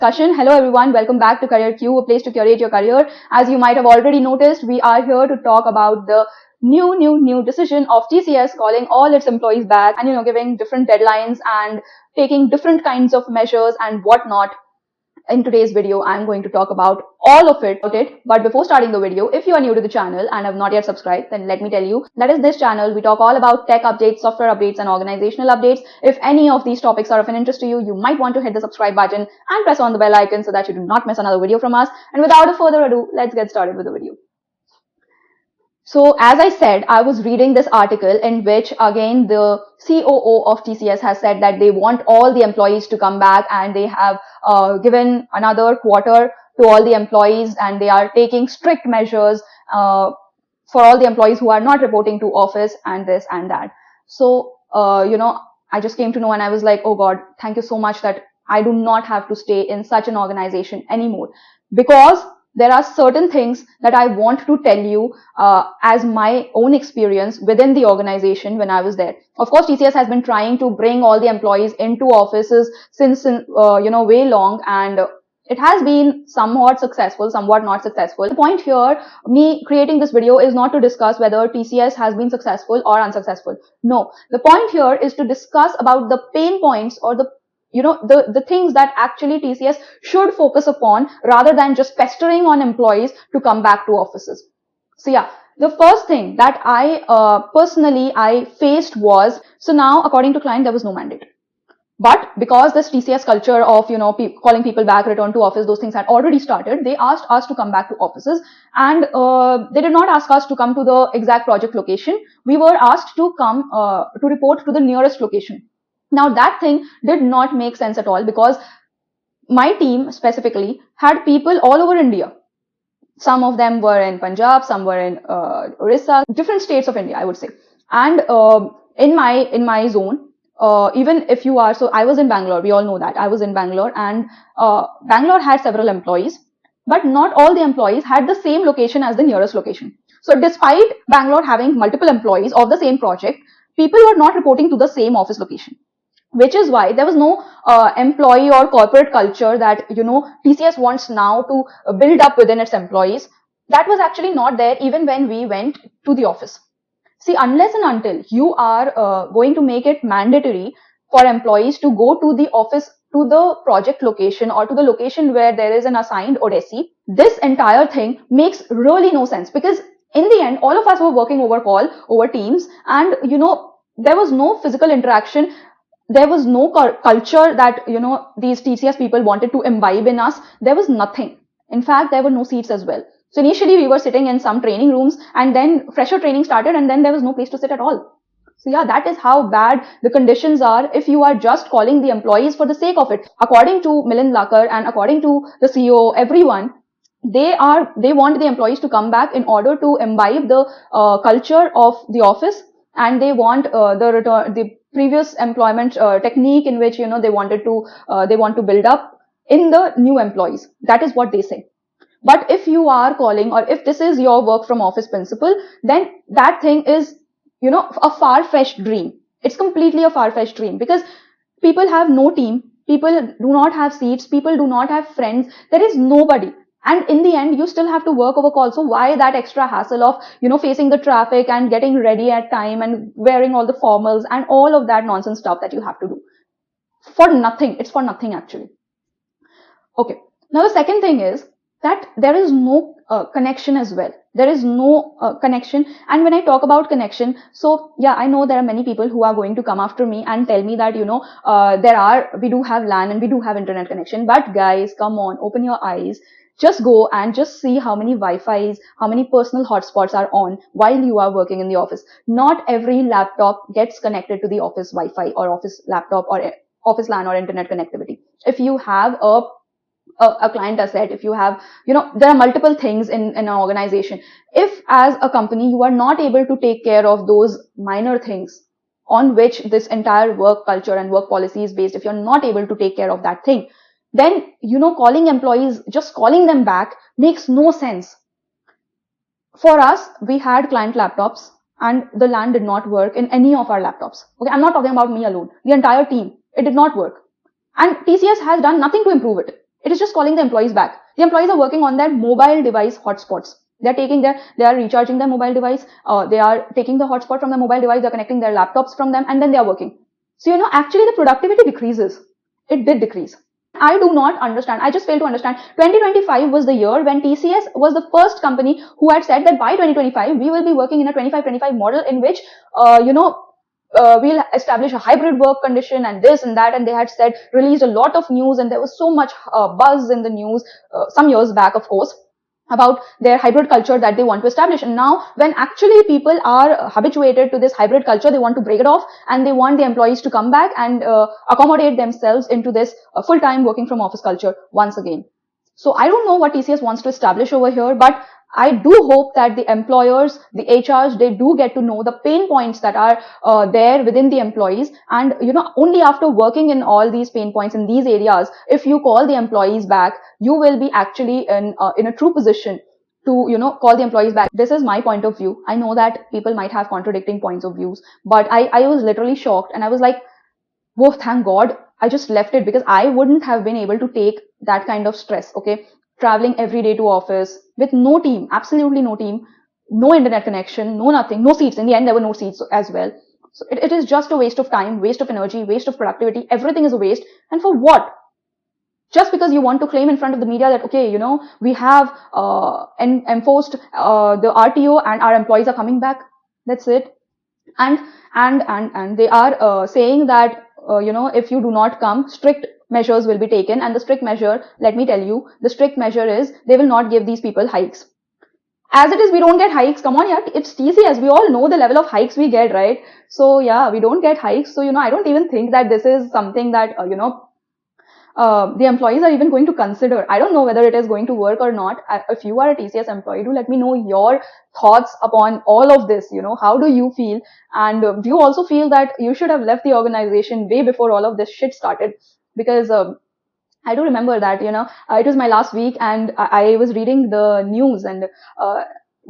Discussion. Hello everyone, welcome back to Career Q, a place to curate your career. As you might have already noticed, we are here to talk about the new decision of TCS calling all its employees back and giving different deadlines and taking different kinds of measures and whatnot. In today's video, I'm going to talk about all of it. But before starting the video, if you are new to the channel and have not yet subscribed, then let me tell you that is this channel. We talk all about tech updates, software updates, and organizational updates. If any of these topics are of an interest to you, you might want to hit the subscribe button and press on the bell icon so that you do not miss another video from us. And without further ado, let's get started with the video. So as I said, I was reading this article in which again the COO of TCS has said that they want all the employees to come back and they have given another quarter to all the employees and they are taking strict measures for all the employees who are not reporting to office and this and that. So, I just came to know and I was like, oh God, thank you so much that I do not have to stay in such an organization anymore, because there are certain things that I want to tell you as my own experience within the organization when I was there. Of course, TCS has been trying to bring all the employees into offices since way long, and it has been somewhat successful, somewhat not successful. The point here, me creating this video, is not to discuss whether TCS has been successful or unsuccessful. No, the point here is to discuss about the pain points or the things that actually TCS should focus upon rather than just pestering on employees to come back to offices. So yeah, the first thing that I personally faced was, so now according to client, there was no mandate. But because this TCS culture of, calling people back, return to office, those things had already started, they asked us to come back to offices, and they did not ask us to come to the exact project location. We were asked to come to report to the nearest location. Now that thing did not make sense at all, because my team specifically had people all over India. Some of them were in Punjab, some were in Orissa, different states of India, I would say. And in my zone, even if you are, so I was in Bangalore, we all know that. I was in Bangalore, and Bangalore had several employees, but not all the employees had the same location as the nearest location. So despite Bangalore having multiple employees of the same project, people were not reporting to the same office location. Which is why there was no employee or corporate culture that, TCS wants now to build up within its employees. That was actually not there even when we went to the office. See, unless and until you are going to make it mandatory for employees to go to the office, to the project location or to the location where there is an assigned ODESI, this entire thing makes really no sense, because in the end, all of us were working over call, over Teams, and, there was no physical interaction. There was no culture that, these TCS people wanted to imbibe in us. There was nothing. In fact, there were no seats as well. So initially we were sitting in some training rooms, and then fresher training started, and then there was no place to sit at all. So yeah, that is how bad the conditions are if you are just calling the employees for the sake of it. According to Milind Lakkar and according to the CEO, everyone, they want the employees to come back in order to imbibe the culture of the office, and they want the previous employment technique in which, they want to build up in the new employees. That is what they say. But if you are calling, or if this is your work from office principle, then that thing is, a far-fetched dream. It's completely a far-fetched dream, because people have no team, people do not have seats, people do not have friends, there is nobody. And in the end, you still have to work over call. So why that extra hassle of, facing the traffic and getting ready at time and wearing all the formals and all of that nonsense stuff that you have to do? For nothing. It's for nothing actually. Okay. Now the second thing is that there is no connection as well. There is no connection. And when I talk about connection, so yeah, I know there are many people who are going to come after me and tell me that, we do have LAN and we do have internet connection. But guys, come on, open your eyes. Just go and just see how many Wi-Fis, how many personal hotspots are on while you are working in the office. Not every laptop gets connected to the office Wi-Fi or office laptop or office LAN or internet connectivity. If you have a client asset, if you have, there are multiple things in an organization. If as a company you are not able to take care of those minor things on which this entire work culture and work policy is based, if you're not able to take care of that thing, then, calling employees, just calling them back makes no sense. For us, we had client laptops and the LAN did not work in any of our laptops. Okay, I'm not talking about me alone. The entire team, it did not work. And TCS has done nothing to improve it. It is just calling the employees back. The employees are working on their mobile device hotspots. They are recharging their mobile device. They are taking the hotspot from the mobile device. They're connecting their laptops from them, and then they are working. So, actually the productivity decreases. It did decrease. I do not understand. I just fail to understand. 2025 was the year when TCS was the first company who had said that by 2025, we will be working in a 25-25 model in which, we'll establish a hybrid work condition and this and that. And they had released a lot of news, and there was so much buzz in the news some years back, of course, about their hybrid culture that they want to establish. And now when actually people are habituated to this hybrid culture, they want to break it off, and they want the employees to come back and accommodate themselves into this full-time working from office culture once again. So I don't know what TCS wants to establish over here, but I do hope that the employers, the HRs, they do get to know the pain points that are there within the employees. And, only after working in all these pain points in these areas, if you call the employees back, you will be actually in a true position to, call the employees back. This is my point of view. I know that people might have contradicting points of views, but I was literally shocked, and I was like, whoa, thank God I just left it, because I wouldn't have been able to take that kind of stress, okay? Traveling every day to office with no team, absolutely no team, no internet connection, no nothing, no seats. In the end, there were no seats as well. So it is just a waste of time, waste of energy, waste of productivity. Everything is a waste. And for what? Just because you want to claim in front of the media that, okay, we have enforced the RTO and our employees are coming back. That's it. And they are saying that, if you do not come, strict measures will be taken. And the strict measure, let me tell you, the strict measure is they will not give these people hikes. As it is, we don't get hikes. Come on, yeah, it's TCS. We all know the level of hikes we get, right? So yeah, we don't get hikes. So, I don't even think that this is something that, the employees are even going to consider. I don't know whether it is going to work or not. If you are a TCS employee, do let me know your thoughts upon all of this. How do you feel? And do you also feel that you should have left the organization way before all of this shit started? Because I do remember that, it was my last week, and I was reading the news, and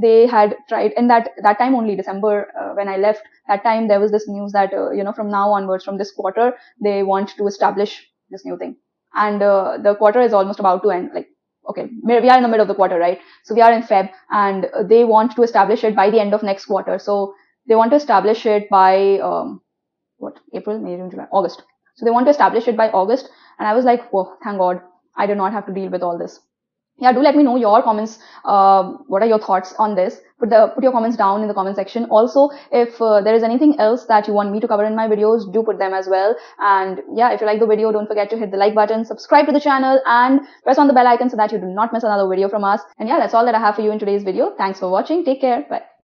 they had tried, in that time only, December, when I left, that time there was this news that, from now onwards, from this quarter, they want to establish this new thing. And the quarter is almost about to end. Like, okay, we are in the middle of the quarter, right? So we are in Feb, and they want to establish it by the end of next quarter. So they want to establish it by, April, May, June, July, August. So they want to establish it by August. And I was like, whoa, thank God, I did not have to deal with all this. Yeah, do let me know your comments. What are your thoughts on this? Put your comments down in the comment section. Also, if there is anything else that you want me to cover in my videos, do put them as well. And yeah, if you like the video, don't forget to hit the like button, subscribe to the channel, and press on the bell icon so that you do not miss another video from us. And yeah, that's all that I have for you in today's video. Thanks for watching. Take care. Bye.